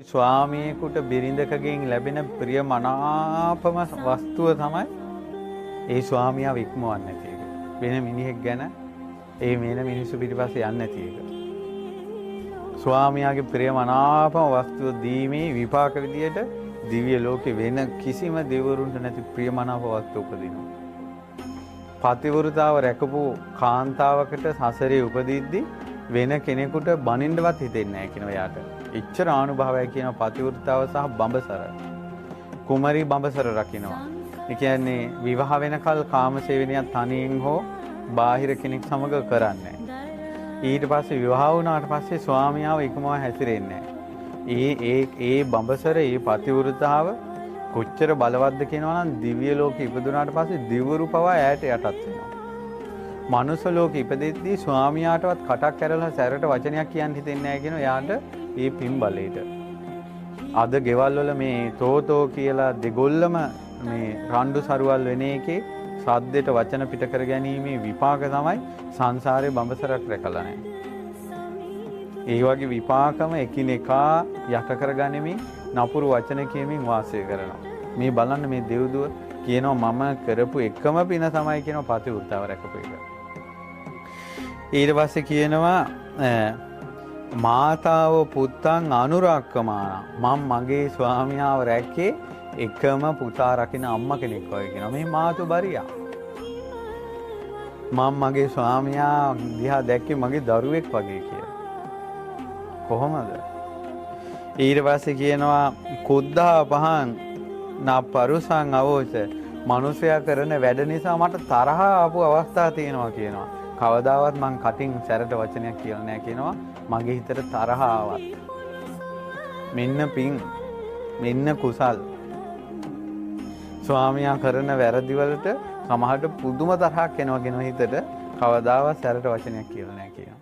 ස්වාමියෙකුට බිරිඳකගෙන් ලැබෙන ප්‍රිය මනාපම වස්තුව තමයි ඒ ස්වාමියාව ඉක්මවන්නේ නැති එක. වෙන මිනිහෙක් ගැන ඒ මේන මිනිස්සු පිටිපස්සේ යන්නේ නැති එක. ස්වාමියාගේ ප්‍රිය මනාපම වස්තුව දීමේ විපාක විදියට දිව්‍ය ලෝකේ වෙන කිසිම දෙවිවරුන්ට නැති ප්‍රිය මනාප වස්තු උපදිනවා. පතිවෘතාව රැකපු කාන්තාවකට සසරේ උපදිද්දි වෙන කෙනෙකුට බනින්නවත් හිතෙන්නේ නැහැ කියනවා යාට. එච්චර ආනුභාවය කියන පතිවෘතාව සහ බඹසර. කුමරි බඹසර රකින්නවා. ඒ කියන්නේ විවාහ වෙනකල් කාමසේවනයක් තනියෙන් හෝ බාහිර කෙනෙක් සමග කරන්නේ නැහැ. ඊට පස්සේ විවාහ වුණාට පස්සේ ස්වාමියාව එකමව හැසිරෙන්නේ නැහැ. ඒ බඹසර ඒ පතිවෘතාව කොච්චර බලවත්ද කියනවා නම් දිව්‍ය ලෝකෙ ඉපදුනාට පස්සේ දිව්වරු පවා ඈට යටත් වෙනවා. මනුස්ස ලෝකෙ ඉපදෙද්දී ස්වාමියාටවත් කටක් කැරලා සැරට වචනයක් කියන්න හිතෙන්නේ නැහැ කියන යාට ඒ පින් බලයට. අද ගෙවල් වල මේ තෝතෝ කියලා දෙගොල්ලම මේ රණ්ඩු සරුවල් වෙන එකේ සද්දෙට වචන පිට කර ගැනීමේ විපාක තමයි සංසාරේ බඹසරක් රැකලා නැහැ. ඒ වගේ විපාකම එකිනෙකා යට කරගැනීමෙන් නපුරු වචන කියමින් වාසය කරනවා. මේ බලන්න මේ දෙව්දුව කියනවා මම කරපු එකම පින තමයි කියනවා පතිවෘතාව රැකපු එක. ඊට පස්සේ කියනවා මාතාව පුත්තන් අනුරක්කමාන මම මගේ ස්වාමියාව රැක්කේ එකම පුතා රකින්න අම්මා කෙනෙක් වගේ කියනවා. මේ මාතු බරියා. මම මගේ ස්වාමියා දිහා දැක්කේ මගේ දරුවෙක් වගේ කියලා. කොහොමද? ඊට පස්සේ කියනවා කුද්ධා පහන් නාපරුසං අවෝච මනුෂයා කරන වැඩ නිසා මට තරහ ආපු අවස්ථා තියෙනවා කියනවා. කවදාවත් මං කටින් සැරට වචනයක් කියලා නැහැ කියනවා. මගේ හිතට තරහ ආවත්. මෙන්න පිං මෙන්න කුසල්. ස්වාමියා කරන වැරදි වලට සමහරට පුදුම තරහක් එනවා කියන හිතට කවදාවත් සැරට වචනයක් කියලා නැහැ කියනවා.